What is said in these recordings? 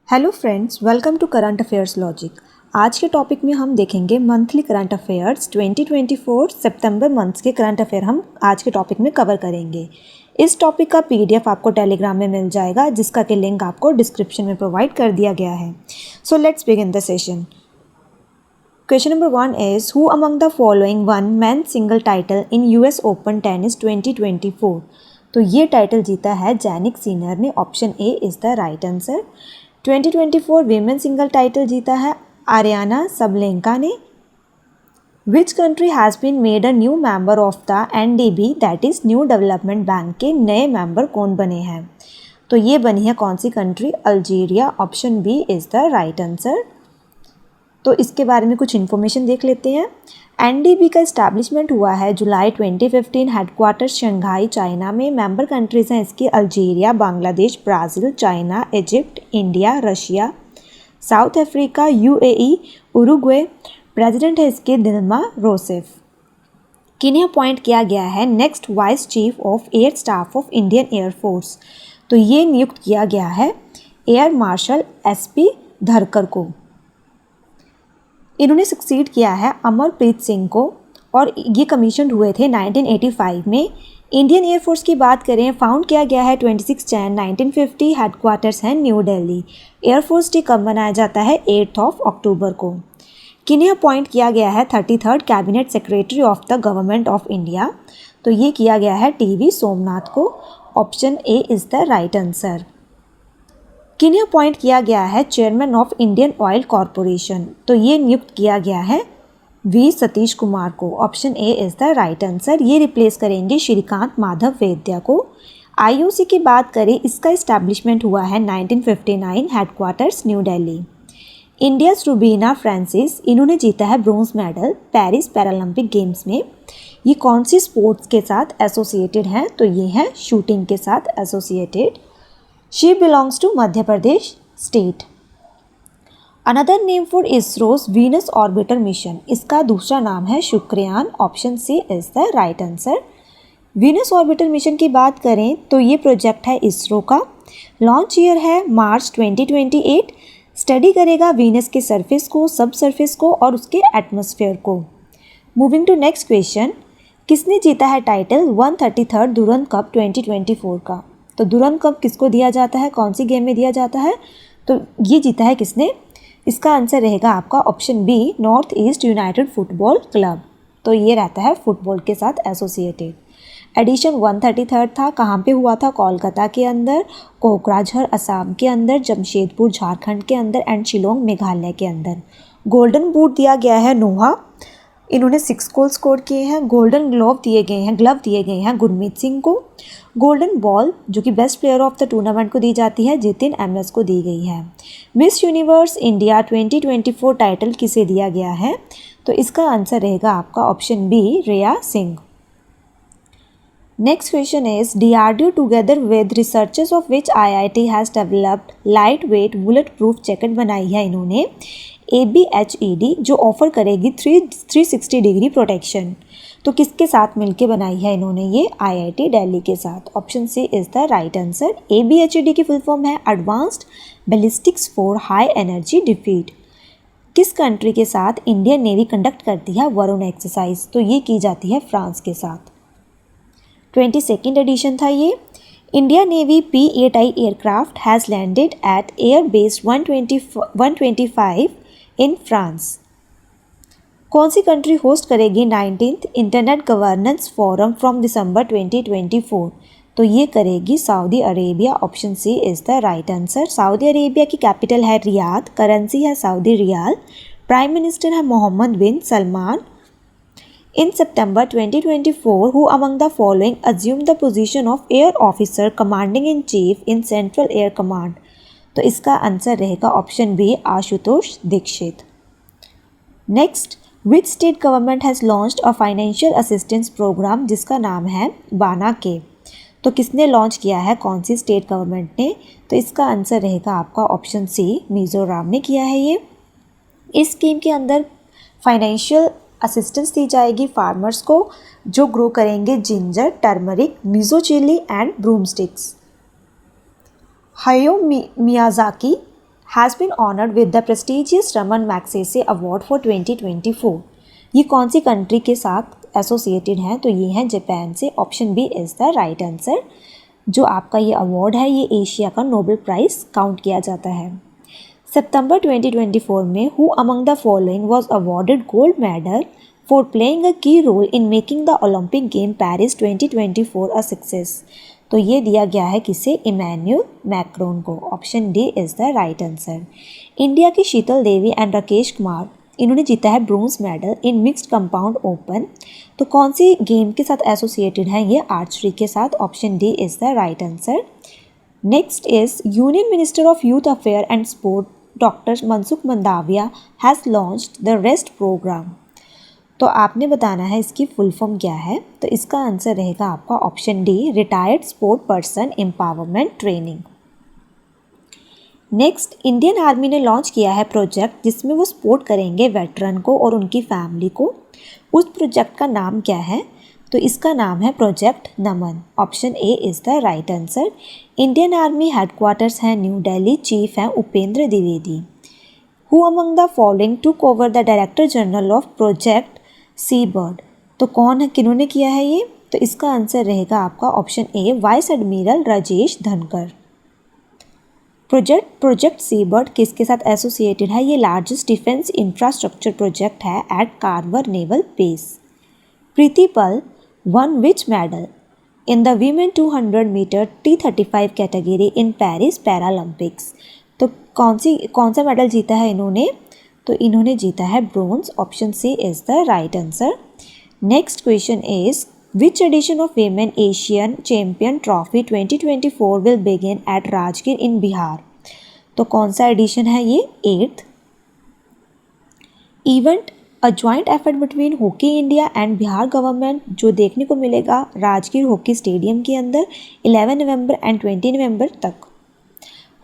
Hello friends, welcome to current affairs logic. आज के topic में हम देखेंगे मंथली करंट अफेयर्स 2024 सितंबर मंथ्स के करंट अफेयर हम आज के टॉपिक में कवर करेंगे। इस टॉपिक का पीडीएफ आपको टेलीग्राम में मिल जाएगा, जिसका कि लिंक आपको डिस्क्रिप्शन में प्रोवाइड कर दिया गया है। So let's begin the session. Question number 1 is who among the following won man single title in US open tennis 2024। तो ये टाइटल जीता है जैनिक सिनर ने। Option A is the right answer. 2024 women single title जीता है Aryna Sabalenka ने। Which country has been made a new member of the NDB, that is new development bank के नए मेंबर कौन बने हैं? तो ये बनी है कौन सी country? Algeria. Option B is the right answer. तो इसके बारे में कुछ इन्फॉर्मेशन देख लेते हैं। एनडीबी का इस्टेब्लिशमेंट हुआ है जुलाई 2015, हेडक्वार्टर शंघाई चाइना में। मेंबर कंट्रीज़ हैं इसकी Algeria, Bangladesh, Brazil, China, Egypt, India, Russia, south Africa, UAE, Uruguay. President है इसके दिल्मा रोसेफ। किन्हें अपॉइंट किया गया है next vice chief of air staff of Indian air force? तो ये नियुक्त किया गया है एयर मार्शल एसपी धरकर को। इन्होंने सक्सीड किया है अमरप्रीत सिंह को और ये कमीशन हुए थे 1985 में। इंडियन एयरफोर्स की बात करें, फाउंड किया गया है 26 जैन 1950। हेडक्वार्टर्स हैं न्यू दिल्ली। एयरफोर्स डे कब मनाया जाता है? 8 अक्टूबर को। किन्हें अपॉइंट किया गया है 33rd cabinet secretary of the government of India? तो ये किया गया है टीवी सोमनाथ को। Option A is the right answer. किन्हें अपॉइंट किया गया है chairman of Indian oil corporation? तो ये नियुक्त किया गया है वी सतीश कुमार को। Option A is the right answer. ये रिप्लेस करेंगे श्रीकांत माधव वैद्या को। आईओसी की बात करें, इसका इस्टेब्लिशमेंट हुआ है 1959, headquarters new Delhi. India Rubina Francis, इन्होंने जीता है bronze medal Paris Paralympic games में। ये कौन सी स्पोर्ट्स के साथ एसोसिएटेड हैं? तो ये है शूटिंग के साथ associated. She belongs to Madhya Pradesh state. Another name for ISRO's Venus Orbiter mission. इसका दूसरा नाम है Shukrayaan. Option C is the right answer. Venus Orbiter मिशन की बात करें तो ये प्रोजेक्ट है इसरो का। लॉन्च ईयर है मार्च 2028। स्टडी करेगा वीनस के सरफेस को, सब सरफेस को और उसके एटमॉस्फेयर को। Moving to next question. किसने जीता है टाइटल 133rd दुरंत कप 2024 का? तो दुरंत कप किसको दिया जाता है, कौन सी गेम में दिया जाता है? तो ये जीता है किसने? इसका आंसर रहेगा आपका option B, north east united football club. तो ये रहता है फुटबॉल के साथ एसोसिएटेड। एडिशन 133 था। कहाँ पे हुआ था? कोलकाता के अंदर, कोकराझार असम के अंदर, जमशेदपुर झारखंड के अंदर एंड शिलोंग मेघालय के अंदर। गोल्डन बूट दिया गया है नोहा, इन्होंने 6 गोल स्कोर किए हैं। गोल्डन ग्लव दिए गए हैं गुरमीत सिंह को। गोल्डन बॉल जो कि best player of the tournament को दी जाती है, जितिन एमएस को दी गई है। मिस यूनिवर्स इंडिया 2024 टाइटल किसे दिया गया है? तो इसका आंसर रहेगा आपका option B, Riya Singh. Next question is DRDO together with researchers of which IIT has developed lightweight bulletproof jacket बनाई है इन्होंने ABHED, जो ऑफर करेगी 360 डिग्री प्रोटेक्शन। तो किसके साथ मिलके बनाई है इन्होंने? ये IIT दिल्ली के साथ। Option C is the right answer. ABHED की फुल फॉर्म है advanced ballistics for high energy defeat. किस कंट्री के साथ इंडियन नेवी कंडक्ट करती है वरुण एक्सरसाइज? तो ये की जाती है फ्रांस के साथ। 22nd एडिशन था ये। India navy P-8I aircraft has landed at air base 125 in France. कौन सी कंट्री होस्ट करेगी 19th internet governance forum from December 2024? तो ये करेगी Saudi Arabia. Option C is the right answer. Saudi Arabia की capital है रियाद, करेंसी है Saudi riyal, prime minister है Mohammed bin Salman. In September 2024, who among the following assumed the position of Air Officer Commanding in Chief in Central Air Command? तो इसका answer रहेगा option B, Ashutosh Dixit. Next, which state government has launched a financial assistance programme जिसका नाम है बाना के? तो किसने लॉन्च किया है, कौन सी स्टेट गवर्नमेंट ने? तो इसका आंसर रहेगा आपका ऑप्शन सी, मिजोरम ने किया है ये। इस स्कीम के अंदर फाइनेंशियल असिस्टेंस दी जाएगी फार्मर्स को जो ग्रो करेंगे ginger, turmeric, Mizo chilli and broom sticks. Hayao Miyazaki has been honoured with the prestigious Ramon Magsaysay award for 2024। ये कौन सी कंट्री के साथ एसोसिएटेड हैं? तो ये हैं जापान से। Option B is the right answer. जो आपका ये अवार्ड है ये एशिया का नोबेल प्राइज़ काउंट किया जाता है। सितंबर 2024 में who among the following was awarded gold medal for playing a key role in making the Olympic game Paris 2024 a success? तो ये दिया गया है किसे? इमैनुअल मैक्रोन को। Option D is the right answer. India की शीतल देवी एंड राकेश कुमार, इन्होंने जीता है bronze medal in mixed compound open. तो कौन सी गेम के साथ एसोसिएटेड है ये? आर्चरी के साथ। Option D is the right answer. Next is union minister of youth affair and sport doctor Mansukh Mandaviya has launched the rest programme. तो आपने बताना है इसकी फुल फॉर्म क्या है। तो इसका आंसर रहेगा आपका option D, retired sport person empowerment training. Next, Indian army ने लॉन्च किया है प्रोजेक्ट जिसमें वो सपोर्ट करेंगे वेटरन को और उनकी फैमिली को। उस प्रोजेक्ट का नाम क्या है? तो इसका नाम है project Naman. Option A is the right answer. Indian army headquarters हैं न्यू दिल्ली, चीफ हैं Upendra Dwivedi. Who among the following took over the director general of project Seabird? तो कौन है, किन्होंने किया है ये? तो इसका आंसर रहेगा आपका option A, vice admiral Rajesh Dhankhar. Project Seabird किसके साथ एसोसिएटेड है? ये लार्जेस्ट डिफेंस इंफ्रास्ट्रक्चर प्रोजेक्ट है at Karwar naval base. Preeti Pal won which medal in the women 200 metre T35 category in Paris Paralympics? तो कौन सा मेडल जीता है इन्होंने? तो इन्होंने जीता है bronze. Option C is the right answer. Next question is which edition of women Asian champion trophy 2024 will begin at Rajgir in Bihar? तो कौन सा एडिशन है ये? 8th event a joint effort between hockey India and Bihar government, जो देखने को मिलेगा Rajgir hockey stadium के अंदर 11 नवंबर एंड 20 नवंबर तक।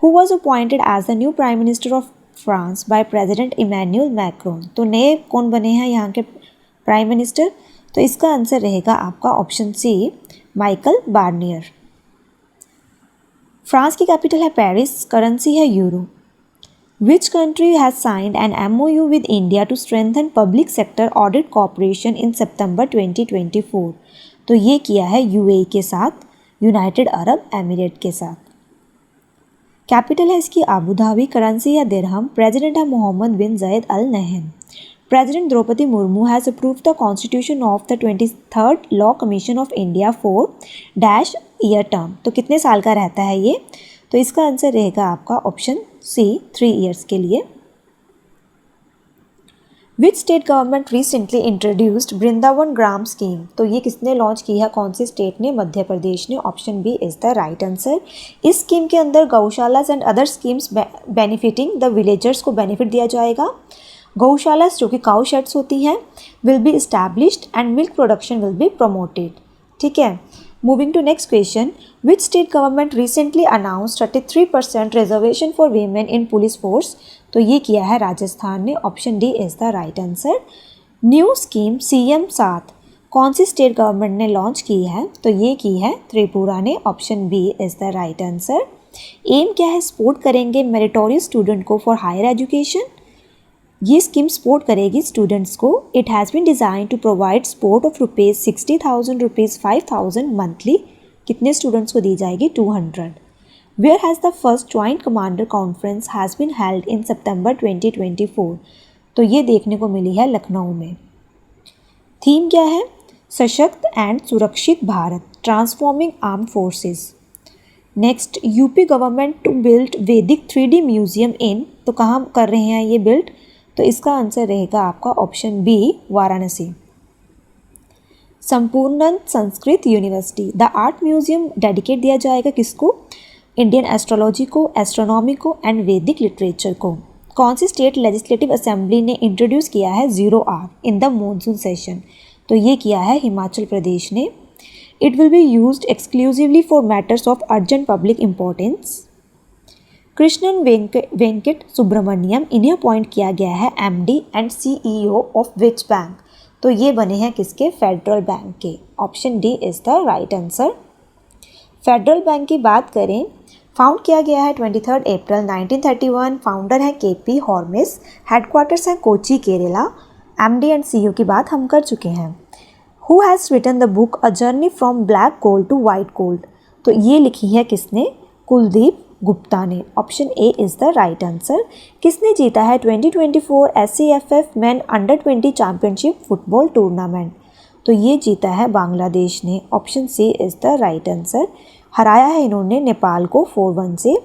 Who was appointed as the new prime minister of France by president Emmanuel Macron? तो नए कौन बने हैं यहाँ के प्राइम मिनिस्टर? तो इसका आंसर रहेगा आपका option C, Michael Barnier. France की कैपिटल है पेरिस, करेंसी है euro. Which country has signed an MOU with India to strengthen public sector audit cooperation in September 2024? तो ये किया है UAE के साथ, यूनाइटेड अरब एमिरेट के साथ। कैपिटल है इसकी अबू धाबी, करेंसी है दिरहम, प्रेसिडेंट है Mohammed bin Zayed al Nahyan. President Droupadi Murmu has approved the constitution of the 23rd law commission of India for dash year term. तो कितने साल का रहता है ये? तो इसका आंसर रहेगा आपका ऑप्शन सी, 3 ईयर्स के लिए। विच state government recently introduced Vrindavan ग्राम स्कीम? तो ये किसने लॉन्च की है? कौन सी स्टेट ने? मध्य प्रदेश ने। Option B is the right answer. इस स्कीम के अंदर gaushalas and other schemes benefiting the villagers को बेनिफिट दिया जाएगा। गौशालास जो कि काउ शेड्स होती हैं will be established and milk production will be promoted. ठीक है, moving to next question. Which state government recently announce 33% reservation for women in police force? तो ये किया है राजस्थान ने। Option D is the right answer. New scheme CM 7 कौन सी state government ने लॉन्च की है? तो ये की है त्रिपुरा ने। Option B is the right answer. M क्या है? सपोर्ट करेंगे मेरिटोरियस स्टूडेंट को फॉर हायर एजुकेशन। ये स्कीम सपोर्ट करेगी स्टूडेंट्स को। It has been design to provide support of ₹60,000 ₹5,000 monthly. कितने स्टूडेंट्स को दी जाएगी? 200। Where has the first joint commander conference has been held in September 2024? तो ये देखने को मिली है लखनऊ में। थीम क्या है? Sashakt and Surakshit Bharat, transforming armed forces. Next, UP government to build Vedic 3D museum in, तो कहाँ कर रहे हैं ये बिल्ड? तो इसका आंसर रहेगा आपका option B, Varanasi. Sampurnanand Sanskrit university the art museum dedicate दिया जाएगा किसको? इंडियन एस्ट्रोलॉजी को, एस्ट्रोनॉमी को एंड वैदिक लिटरेचर को। कौन सी स्टेट लेजिस्लेटिव असेंबली ने इंट्रोड्यूस किया है 0R in the monsoon session? तो ये किया है हिमाचल प्रदेश ने। It will be used exclusively for matters of urgent public importance. Krishnan Venkat Subramanian, इन्हें अपॉइंट किया गया है MD and CEO of which bank? तो ये बने हैं किसके? फेडरल बैंक के। Option D is the right answer. Federal bank की बात करें फाउंड किया गया है 23 अप्रैल 1931। फाउंडर है केपी हॉर्मिस। हेडक्वार्टर्स है Kochi Kerala. MD and CEO की बात हम कर चुके हैं। Who has written the book a journey from black gold to white gold, तो ये लिखी है किसने? कुलदीप गुप्ता ने। Option A is the right answer. किसने जीता है 2024 SCFF man under 20 championship football tournament, तो ये जीता है बांग्लादेश ने। Option C is the right answer. हराया है इन्होंने नेपाल को 4-1 से।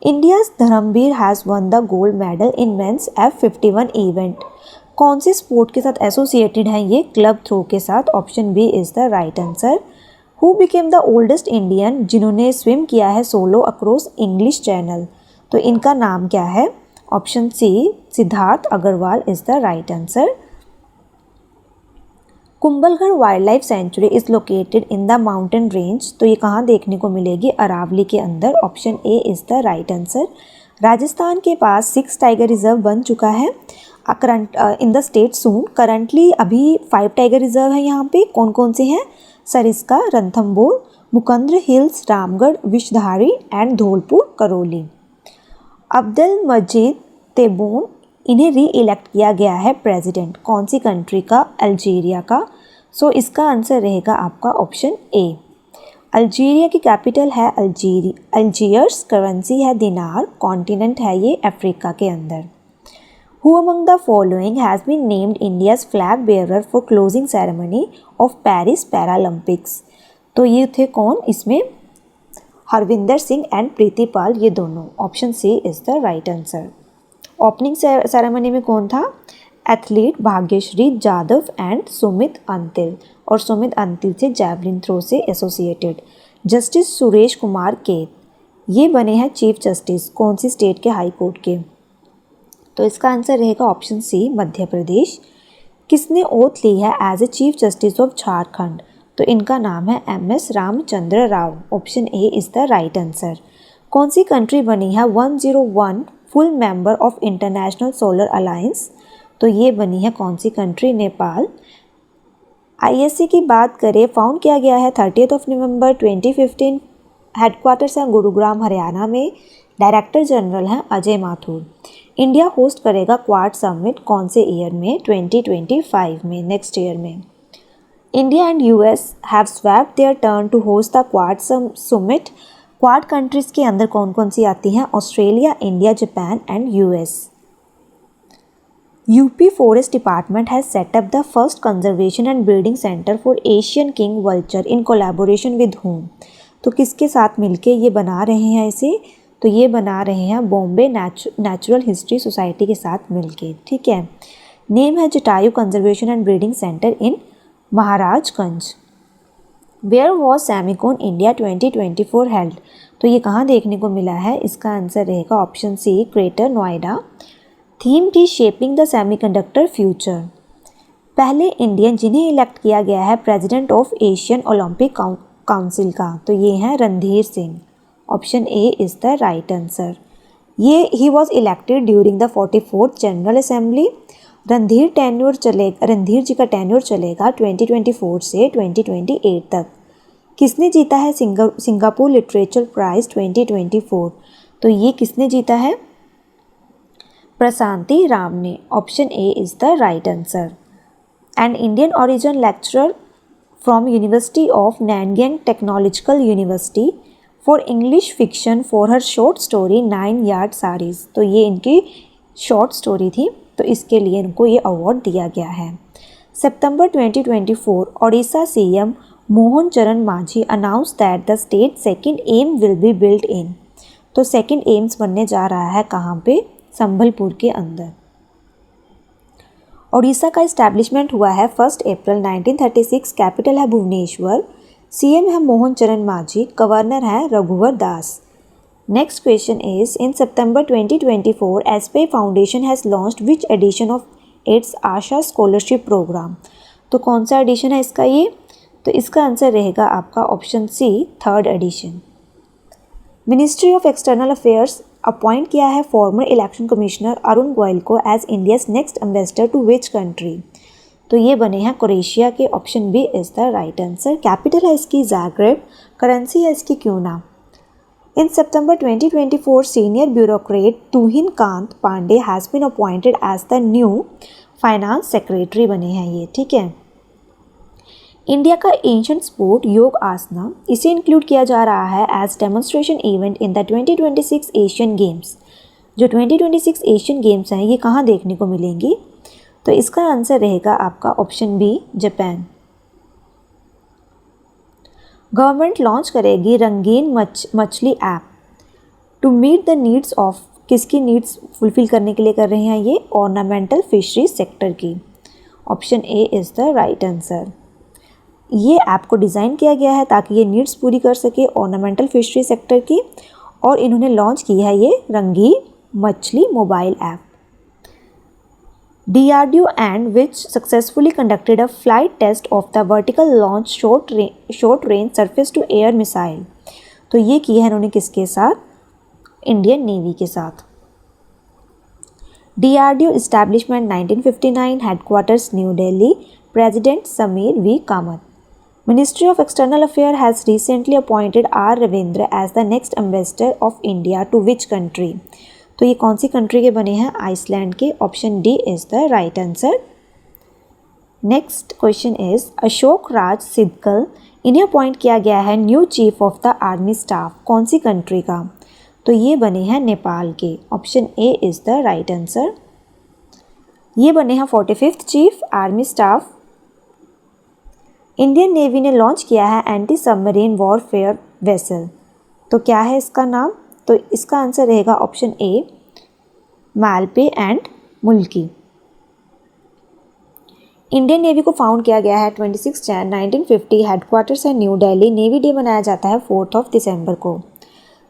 India's Dharambir has won the gold medal in men's F51 event, कौन से स्पोर्ट के साथ एसोसिएटेड है ये? क्लब थ्रो के साथ। Option B is the right answer. Who became the oldest Indian जिन्होंने स्विम किया है सोलो अक्रॉस इंग्लिश चैनल, तो इनका नाम क्या है? Option C Siddharth Agarwal is the right answer. Kumbhalgarh wildlife sanctuary is located in the mountain range, तो ये कहाँ देखने को मिलेगी? अरावली के अंदर। Option A is the right answer. Rajasthan के पास 6 टाइगर रिजर्व बन चुका है in the state soon. Currently अभी 5 टाइगर रिजर्व है यहाँ पे। कौन कौन से हैं? Sariska, Ranthambore, Mukundra hills, Ramgarh, Vishdhari and Dholpur Karauli. Abdelmadjid Tebboune, इन्हें री इलेक्ट किया गया है प्रेसिडेंट, कौन सी कंट्री का? अल्जीरिया का। सो इसका आंसर रहेगा आपका ऑप्शन ए। अल्जीरिया की कैपिटल है अल्जीयर्स। करेंसी है दिनार। कॉन्टिनेंट है ये अफ्रीका के अंदर। Who among the following has been named India's flag bearer for closing ceremony of Paris Paralympics? तो ये थे कौन इसमें? हरविंदर सिंह एंड प्रीति पाल, ये दोनों। Option C is the right answer. Opening ceremony में कौन था? एथलीट भाग्यश्री जाधव एंड सुमित अंतिल, और सुमित अंतिल से जैवलिन थ्रो से एसोसिएटेड। जस्टिस सुरेश कुमार केत, ये बने हैं चीफ जस्टिस, कौन सी स्टेट के हाई कोर्ट के? तो इसका आंसर रहेगा ऑप्शन सी मध्य प्रदेश। किसने ओथ ली है as a chief justice of Jharkhand, तो इनका नाम है MS Ramchandra Rao. Option A is the right answer. कौन सी कंट्री बनी है 101 full member of international solar alliance, तो ये बनी है कौन सी कंट्री? नेपाल। ISC की बात करें, फाउंड किया गया है 30 नवंबर 2015। हेडक्वार्टर्स है गुरुग्राम हरियाणा में। डायरेक्टर जनरल हैं अजय माथुर। इंडिया होस्ट करेगा क्वाड समिट कौन से ईयर में? 2025 में, नेक्स्ट ईयर में। India and US have swapped their turn to host the Quad summit. Quad countries के अंदर कौन कौन सी आती हैं? Australia, India, Japan and US। UP forest department has set up the first conservation and breeding centre for Asian king vulture in collaboration with home, तो किसके साथ मिलके ये बना रहे हैं इसे? तो ये बना रहे हैं बॉम्बे नेचुरल हिस्ट्री सोसाइटी के साथ मिलके। ठीक है। नेम है Jatayu conservation and breeding centre in Maharajganj. Where was Semicon India 2024 held, तो ये कहाँ देखने को मिला है? इसका आंसर रहेगा option C greater Noida. Theme थी शेपिंग द सेमीकंडक्टर फ्यूचर। पहले इंडियन जिन्हें इलेक्ट किया गया है president of Asian Olympic council का, तो ये हैं Randhir Singh. Option A is the right answer. ये he was elected during the 44th general assembly. Randhir ji का टेन्योर चलेगा 2024 से 2028 तक। किसने जीता है सिंगापुर लिटरेचर प्राइज़ 2024, तो ये किसने जीता है? प्रशांति राम ने। Option A is the right answer. And Indian origin lecturer from university of Nanyang technological university for English fiction for her short story 9 yard saris, तो ये इनकी शॉर्ट स्टोरी थी, तो इसके लिए इनको ये अवार्ड दिया गया है। सितंबर 2024 Odisha CM Mohan Charan Majhi announce that the state second AIIMS will be built in, तो सेकंड एम्स बनने जा रहा है कहाँ पे? संबलपुर के अंदर। ओडिशा का इस्टेब्लिशमेंट हुआ है 1 अप्रैल 1936। कैपिटल है भुवनेश्वर। CM है मोहन चरण मांझी। गवर्नर है Raghubar Das. Next question is in September 2024 SBI foundation has launched which edition of its Asha scholarship programme, तो कौन सा एडिशन है इसका ये? तो इसका आंसर रहेगा आपका option C 3rd edition. Ministry of external affairs appoint किया है former election commissioner Arun Goyal को as India's next ambassador to which country, तो ये बने हैं क्रोएशिया के। Option B is the right answer. Capital है इसकी ज़ाग्रेब। करेंसी है इसकी क्यूना। In September 2024, senior bureaucrat Tuhin Kant Pandey has been appointed as the new finance secretary बने हैं ये, ठीक है। इंडिया का एंशिएंट स्पोर्ट योग आसना, इसे इंक्लूड किया जा रहा है as demonstration event in the 2026 Asian games. जो 2026 एशियन गेम्स हैं ये कहाँ देखने को मिलेंगी? तो इसका आंसर रहेगा आपका option B, Japan. Government launch करेगी रंगीन मछली app to meet the needs of, किसकी नीड्स फुलफिल करने के लिए कर रहे हैं ये? ऑर्नामेंटल फिशरी सेक्टर की। Option A is the right answer. ये ऐप को डिज़ाइन किया गया है ताकि ये नीड्स पूरी कर सके ऑर्नामेंटल फिशरी सेक्टर की, और इन्होंने लॉन्च की है ये रंगीन मछली mobile app. DRDO and which successfully conducted a flight test of the vertical launch short range surface to air missile। तो ये की है इन्होंने किसके साथ? इंडियन नेवी के साथ। DRDO establishment 1959, headquarters New Delhi, President Samir V. Kamath। Ministry of External Affairs has recently appointed R. Ravindra as the next ambassador of India to which country? तो ये कौन सी कंट्री के बने हैं? आइसलैंड के। Option D is the right answer. Next question is Ashok Raj Sigdel, इन्हें appoint किया गया है new chief of the army staff, कौन सी कंट्री का? तो ये बने हैं नेपाल के। Option A is the right answer. ये बने हैं 45th chief army staff. Indian navy ने लॉन्च किया है एंटी सबमरीन वॉरफेयर वेसल, तो क्या है इसका नाम? तो इसका आंसर रहेगा option A, Malpe and Mulki. Indian navy को फाउंड किया गया है 26 जैन 1950, हेडक्वार्टर्स है न्यू दिल्ली। नेवी डे मनाया जाता है 4 दिसंबर को।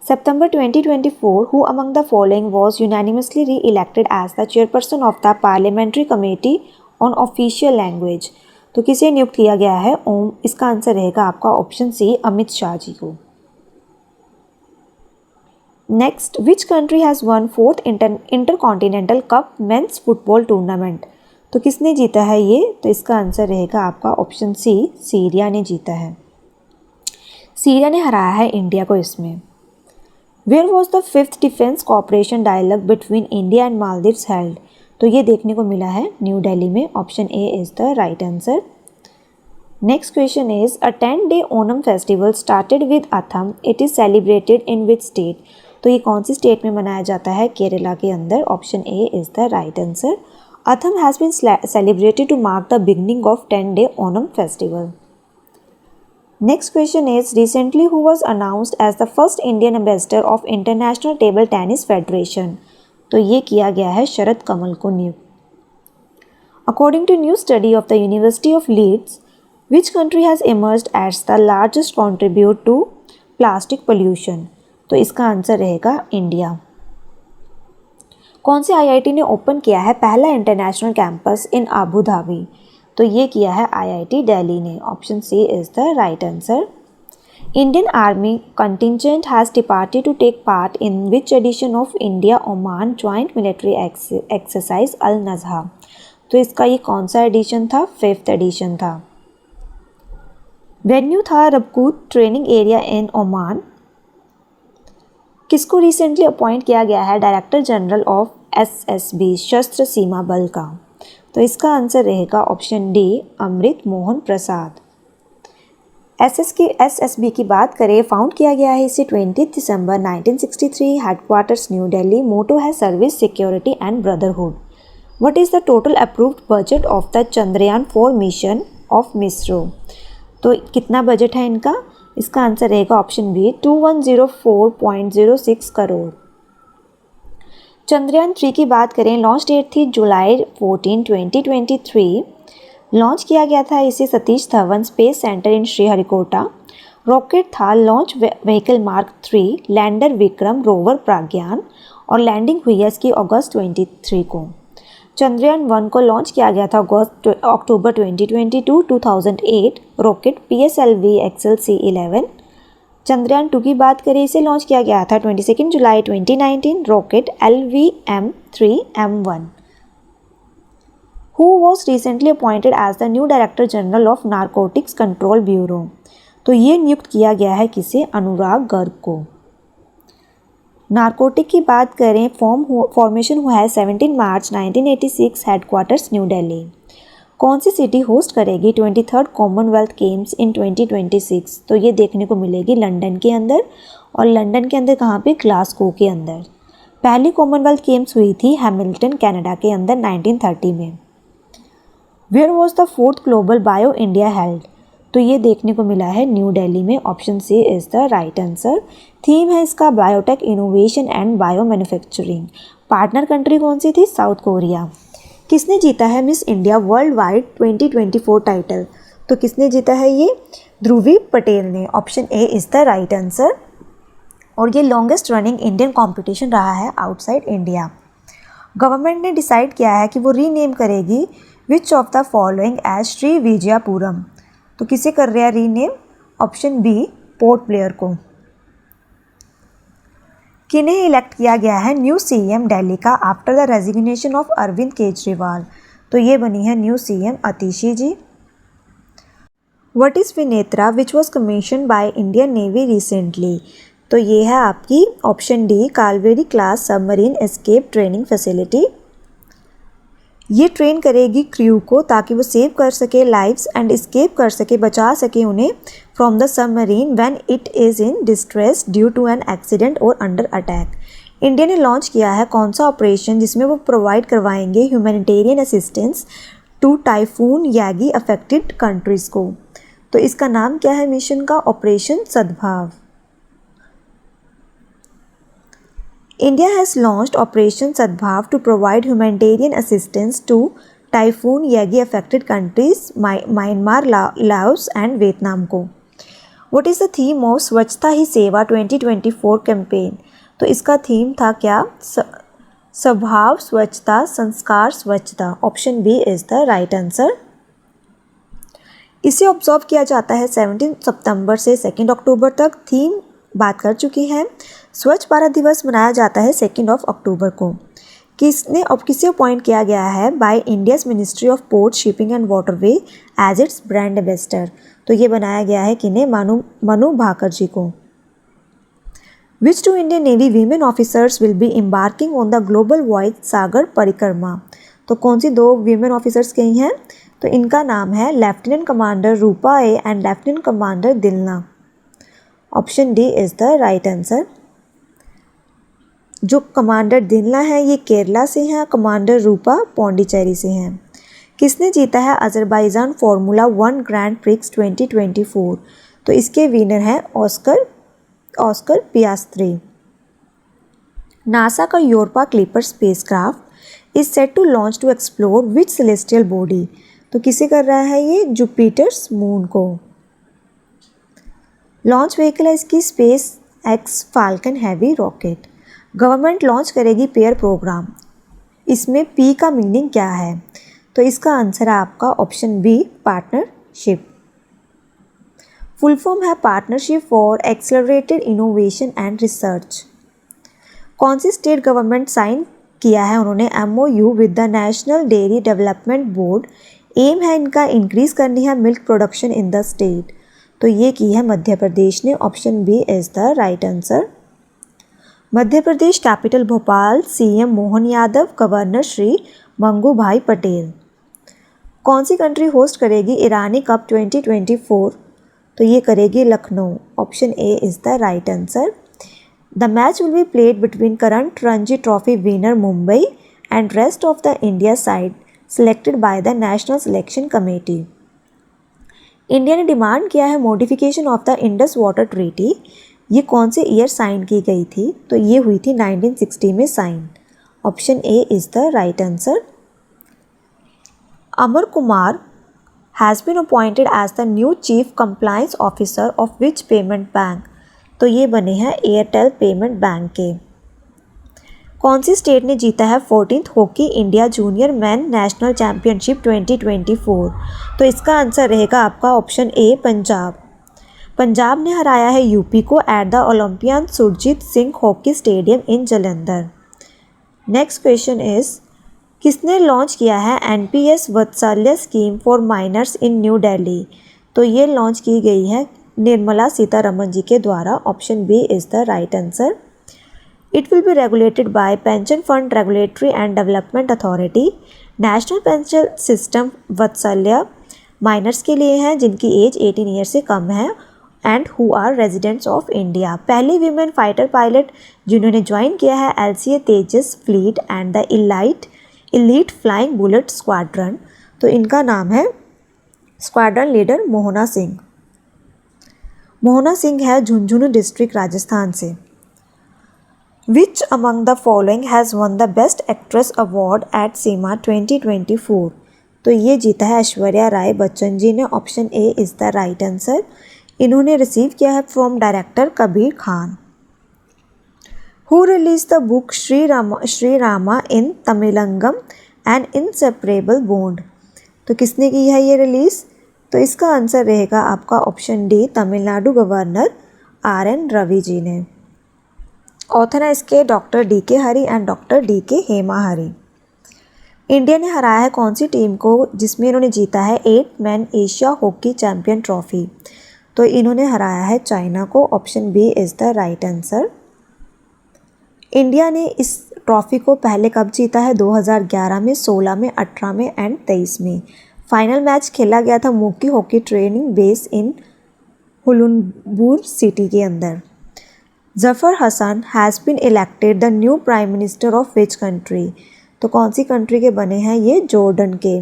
सितंबर 2024, who among the following was unanimously reelected as the chairperson of the parliamentary committee on official language, तो किसे नियुक्त किया गया है? ओम। इसका आंसर रहेगा आपका ऑप्शन सी, अमित शाह जी को। Next, which country has one 4th intercontinental cup mains football tournament, तो किसने जीता है ये? तो इसका आंसर रहेगा आपका ऑप्शन सी, सीरिया ने जीता है। सीरिया ने हराया है इंडिया को इसमें। Where was the 5th defence cooperation dialogue between India and Maldives held, तो ये देखने को मिला है न्यू दिल्ली में। Option A is the right answer. Next question is a 10-day Onam festival started with Atham, it is celebrated in which state, तो ये कौन सी स्टेट में मनाया जाता है? केरला के अंदर। Option A is the right answer. Atham has been celebrated to mark the beginning of 10-day Onam festival. Next question is recently who was announced as the first Indian ambassador of international table tennis federation, तो ये किया गया है शरद कमल को नियुक्त। According to new study of the university of Leeds, which country has emerged as the largest contribute to plastic pollution, तो इसका answer रहेगा इंडिया। कौन से IIT ने ओपन किया है पहला international campus in Abu Dhabi, तो ये किया है IIT दिल्ली ने। Option C is the right answer. Indian army contingent has departed to take part in which edition of India Oman joint military exercise Al Najah, तो इसका ये कौन सा एडिशन था? 5th एडिशन था। वेन्यू था रबकूत ट्रेनिंग एरिया इन ओमान। किसको recently appoint किया गया है डायरेक्टर जनरल ऑफ SSB सशस्त्र सीमा बल का, तो इसका आंसर रहेगा ऑप्शन डी, अमृत मोहन प्रसाद। SSB की बात करें, फाउंड किया गया है इसे 20 दिसंबर 1963, हेडक्वार्टर्स न्यू दिल्ली। मोटो है service, security and brotherhood. What is the total approved budget of the Chandrayaan 4 mission of ISRO, तो कितना बजट है इनका? इसका आंसर रहेगा ऑप्शन बी, 2104.06 करोड़। चंद्रयान 3 की बात करें, लॉन्च डेट थी जुलाई 14, 2023। लॉन्च किया गया था इसे Satish Dhawan space centre in Sriharikota. Rocket था launch vehicle mark 3, lander Vikram, rover Pragyan, और लैंडिंग हुई है इसकी अगस्त 23 को। चंद्रयान 1 को लॉन्च किया गया था अक्टूबर 2022, 2008 रॉकेट PSLV XLC-11। चंद्रयान 2 की बात करें, इसे लॉन्च किया गया था 22 जुलाई 2019, rocket LVM-3M1। Who was recently appointed as the new Director General of Narcotics Control Bureau, तो ये नियुक्त किया गया है किसे? अनुराग गर्ग को। नारकोटिक की बात करें, फॉर्मेशन हुआ है 17 मार्च 1986, हेडक्वार्टर्स न्यू दिल्ली। कौन सी सिटी होस्ट करेगी 23rd कॉमनवेल्थ गेम्स इन 2026? तो ये देखने को मिलेगी लंदन के अंदर, और लंदन के अंदर कहाँ पे, ग्लासगो के अंदर। पहली कॉमनवेल्थ गेम्स हुई थी हैमिल्टन कनाडा के अंदर 1930 में। Where was the 4th global bio India held? तो ये देखने को मिला है न्यू दिल्ली में। Option C is the right answer. Theme है इसका biotech innovation and bio manufacturing. Partner country कौन सी थी? South Korea. किसने जीता है miss India worldwide 2024 title? तो किसने जीता है ये? ध्रुवी पटेल ने। Option A is the right answer. और ये लॉन्गेस्ट रनिंग इंडियन कॉम्पिटिशन रहा है आउटसाइड इंडिया। गवर्नमेंट ने डिसाइड किया है कि वो रीनेम करेगी which of the following as Shri Vijayapuram? तो किसे कर रहा है rename? Option B, Port Blair को। किन्हें इलेक्ट किया गया है न्यू सीएम दिल्ली का after the resignation of Arvind Kejriwal? तो ये बनी है new CM Atishi ji. What is Vinetra which was commission by Indian navy recently? तो ये है आपकी option D, Kalvari class submarine escape training facility. ये ट्रेन करेगी क्रू को ताकि वो सेव कर सके लाइव्स एंड एस्केप कर सके, बचा सके उन्हें from the submarine when it is in distress due to an accident और अंडर अटैक। इंडिया ने लॉन्च किया है कौन सा ऑपरेशन जिसमें वो प्रोवाइड करवाएंगे humanitarian assistance to typhoon Yagi affected countries को? तो इसका नाम क्या है मिशन का? ऑपरेशन सद्भाव। India has launched Operation Sadbhav to provide humanitarian assistance to Typhoon Yagi affected countries Myanmar, Laos and Vietnam को। What is the theme of स्वच्छता ही सेवा 2024 कैंपेन? तो इसका थीम था क्या? स्वभाव स्वच्छता, संस्कार स्वच्छता। Option B is the right answer. इसे ऑब्जर्व किया जाता है 17 सितंबर से 2 अक्टूबर तक। थीम बात कर चुकी है। स्वच्छ भारत दिवस मनाया जाता है 2 अक्टूबर को। किसे अपॉइंट किया गया है by India's ministry of port shipping and waterway as its brand ambassador? तो ये बनाया गया है किन्हें? मनु भाकर जी को। Which two Indian navy women officers will be embarking on the global voyage Sagar Parikrama? तो कौन सी 2 वीमेन ऑफिसर्स गई हैं? तो इनका नाम है lieutenant commander Roopa A and lieutenant commander Dilna. Option D is the right answer. जो कमांडर दिलना है ये केरला से हैं, कमांडर रूपा पौंडीचेरी से हैं। किसने जीता है अजरबैजान फार्मूला 1 ग्रैंड प्रिक्स 2024? तो इसके विनर हैं ऑस्कर पियास्त्री। नासा का Europa Clipper spacecraft is set to launch to explore which celestial body? तो किसे कर रहा है ये? जुपिटर्स मून को। लॉन्च व्हीकल है इसकी space X Falcon heavy rocket. Government launch करेगी पेयर प्रोग्राम। इसमें पी का मीनिंग क्या है? तो इसका आंसर है आपका option B, partnership. Full form है partnership for accelerated innovation and research. कौन सी स्टेट गवर्नमेंट साइन किया है उन्होंने MOU with the national dairy development board? Aim है इनका इंक्रीज करनी है milk production in the state. तो ये की है मध्य प्रदेश ने। Option B is the right answer. Madhya Pradesh capital Bhopal, CM Mohan Yadav, governor Shri Mangu Bhai Patel. कौन सी कंट्री होस्ट करेगी ईरानी कप 2024? तो ये करेगी Lucknow. Option A is the right answer. The match will be played between current Ranji trophy winner Mumbai and rest of the India side selected by the national selection committee. India ने demand किया है modification of the Indus water treaty. ये कौन से year sign की गई थी? तो ये हुई थी 1960 में sign. Option A is the right answer. Amar Kumar has been appointed as the new chief compliance officer of which payment bank? तो ये बने हैं एयरटेल पेमेंट बैंक के। कौन सी स्टेट ने जीता है 14th hockey India junior man national championship 2024? तो इसका आंसर रहेगा आपका ऑप्शन ए, पंजाब। पंजाब ने हराया है यूपी को at the Olympian Surjit Singh hockey stadium in Jalandhar. Next question is किसने लॉन्च किया है NPS Vatsalya scheme for minors in new Delhi? तो ये लॉन्च की गई है निर्मला सीतारमन जी के द्वारा। Option B is the right answer. It will be regulated by Pension Fund Regulatory and Development Authority. National pension system Vatsalya minors के लिए है जिनकी एज 18 ईयर से कम है and who are residents of India. पहली वीमेन फाइटर पायलट जिन्होंने join किया है LCA Tejas fleet and the elite flying bullet squadron, तो इनका नाम है स्क्वाड्रन लीडर मोहना सिंह। मोहना सिंह है झुंझुनू डिस्ट्रिक्ट राजस्थान से। Which among the following has won the Best Actress Award at SEMA 2024? तो ये जीता है ऐश्वर्या राय बच्चन जी ने। Option A is the right answer. इन्होंने रिसीव किया है from director Kabir Khan. Who released the book Shri Rama in Tamilagam an inseparable bond? तो किसने की है ये रिलीज़? तो इसका आंसर रहेगा आपका option D, Tamil Nadu governor RN Ravi ji ने। ऑथर है इसके doctor DK Hari and doctor DK Hema Hari. India ने हराया है कौन सी टीम को जिसमें इन्होंने जीता है 8 man Asia hockey champion trophy? तो इन्होंने हराया है चाइना को। Option B is the right answer. India ने इस ट्रॉफी को पहले कब जीता है? 2011 में, 16 में, 18 में एंड 23 में। फाइनल मैच खेला गया था Moqi hockey training base in Hulunbuir city के अंदर। Jafar Hassan has been elected the new prime minister of which country? तो कौन सी कंट्री के बने हैं ये? जॉर्डन के।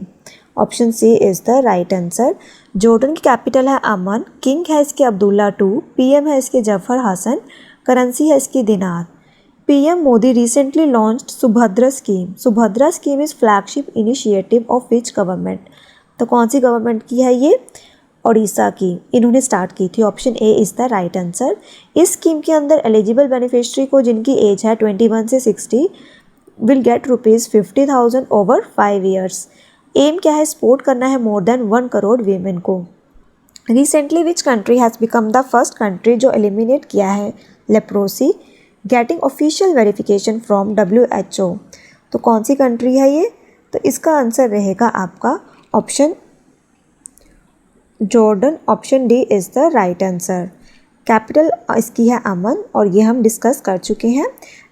Option C is the right answer. Jordan की कैपिटल है अमन, किंग है इसके अब्दुल्ला II, PM है इसके जफर हसन, करेंसी है इसकी दिनार। PM Modi recently launched Subhadra scheme. Subhadra scheme is flagship initiative of which government? तो कौन सी गवर्नमेंट की है ये? ओडिशा की। इन्होंने स्टार्ट की थी। Option A is the right answer. इस स्कीम के अंदर एलिजिबल बेनिफिशियरी को जिनकी एज है 21 से 60 will get ₹50,000 over 5 years. Aim क्या है? सपोर्ट करना है मोर देन 1 करोड़ वीमेन को। Recently which country has become the first country जो एलिमिनेट किया है leprosy getting official verification from WHO? तो कौन सी कंट्री है ये? तो इसका आंसर रहेगा आपका option Jordan. Option D is the right answer. Capital इसकी है अमन और ये हम डिस्कस कर चुके हैं।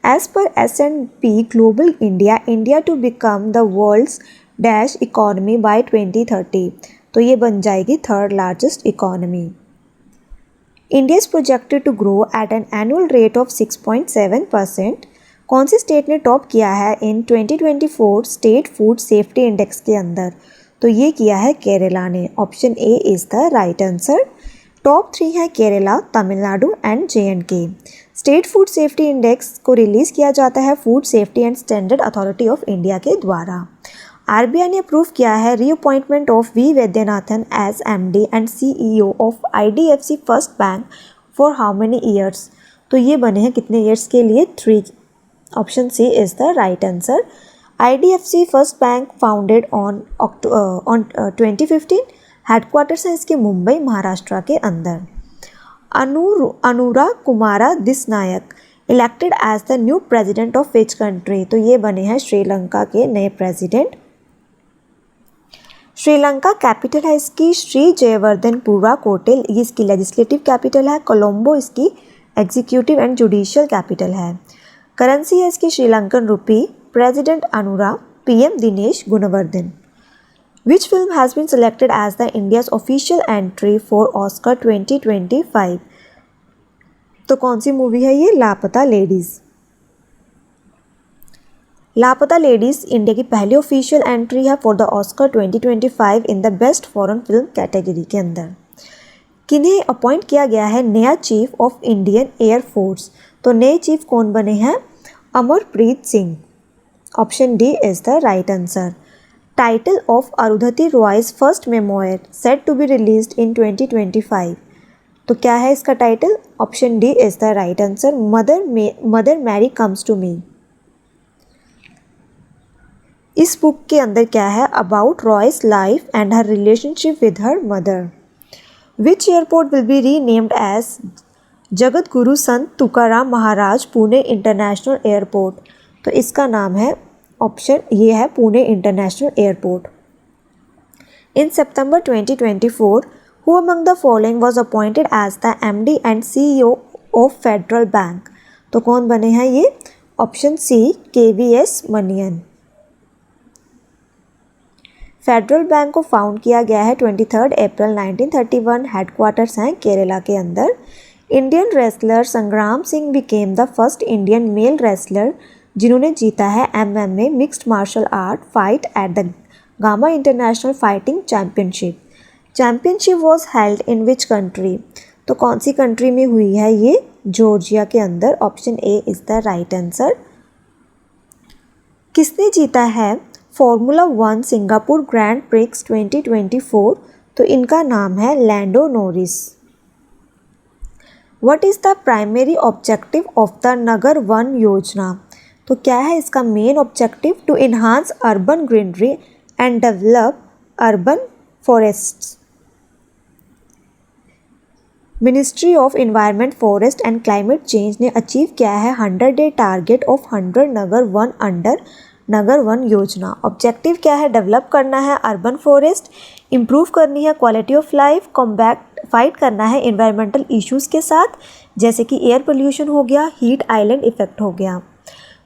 As per S&P global India to become the world's dash economy by 2030, तो ये बन जाएगी 3rd largest economy. India is projected to grow at an annual rate of 6.7%। कौन सी स्टेट ने टॉप किया है in 2024 state food safety index के अंदर? तो ये किया है केरला ने। Option A is the right answer. Top 3 है Kerala, Tamil Nadu and JNK। State food safety index को रिलीज़ किया जाता है food safety and standard authority of India के द्वारा। RBI ने अप्रूव किया है reappointment of V Vaidyanathan as MD and CEO of IDFC first bank for how many years? तो ये बने हैं कितने ईयर्स के लिए? 3। Option C is the right answer. IDFC first bank founded on 2015। Headquarters हैं इसके मुंबई महाराष्ट्र के अंदर। Anura Kumara Dissanayake elected as the new president of which country? तो ये बने हैं श्रीलंका के नए प्रेसिडेंट। श्रीलंका कैपिटल है इसकी श्री जयवर्धनपुरा कोटेल, ये इसकी लेजिस्लेटिव कैपिटल है। कोलंबो इसकी एग्जीक्यूटिव एंड जुडिशियल कैपिटल है। करेंसी है इसकी Sri Lankan rupee. President Anura, PM Dinesh Gunawardena. Which film has been selected as the India's official entry for Oscar 2025? तो कौन सी मूवी है ये? लापता लेडीज़। लापता लेडीज़ इंडिया की पहली ऑफिशियल एंट्री है for the Oscar 2025 in the best foreign film category के अंदर। किन्हें अपॉइंट किया गया है नया चीफ ऑफ इंडियन एयरफोर्स? तो नए चीफ कौन बने हैं? Amarpreet Singh. Option D is the right answer. Title of Arundhati Roy's first memoir set to be released in 2025? तो क्या है इसका title? Option D is the right answer. Mother Mary comes to me. इस बुक के अंदर क्या है? About Roy's life and her relationship with her mother. Which airport will be renamed as Jagat Guru Sant Tukaram Maharaj Pune international airport? तो इसका नाम है ऑप्शन ये है Pune international airport. In September 2024, who among the following was appointed as the MD and CEO of Federal Bank? तो कौन बने हैं ये? Option C KVS Manian. Federal Bank को फाउंड किया गया है 23 अप्रैल 1931। हेडक्वार्टर्स हैं केरला के अंदर। Indian wrestler Sangram Singh became the first Indian male wrestler जिन्होंने जीता है MMA mixed martial art fight at the Gama international fighting championship. Championship was held in which country? तो कौन सी कंट्री में हुई है ये? जॉर्जिया के अंदर। Option A is the right answer. किसने जीता है फॉर्मूला 1 सिंगापुर ग्रैंड प्रिक्स 2024? तो इनका नाम है Lando Norris. What is the primary objective of the Nagar Van Yojana? तो क्या है इसका main objective? To enhance urban greenery and develop urban forests. Ministry of environment forest and climate change ने अचीव किया है 100-day target of 100 Nagar Van under Nagar Van Yojana. Objective क्या है? Develop करना है अर्बन फॉरेस्ट, इम्प्रूव करनी है quality of life, combat fight करना है इन्वायरमेंटल इश्यूज़ के साथ जैसे कि एयर पोल्यूशन हो गया, हीट आइलैंड इफेक्ट हो गया।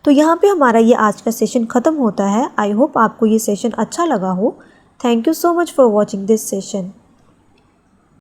तो यहाँ पे हमारा ये आज का सेशन ख़त्म होता है। आई होप आपको ये सेशन अच्छा लगा हो। Thank you so much for watching this session.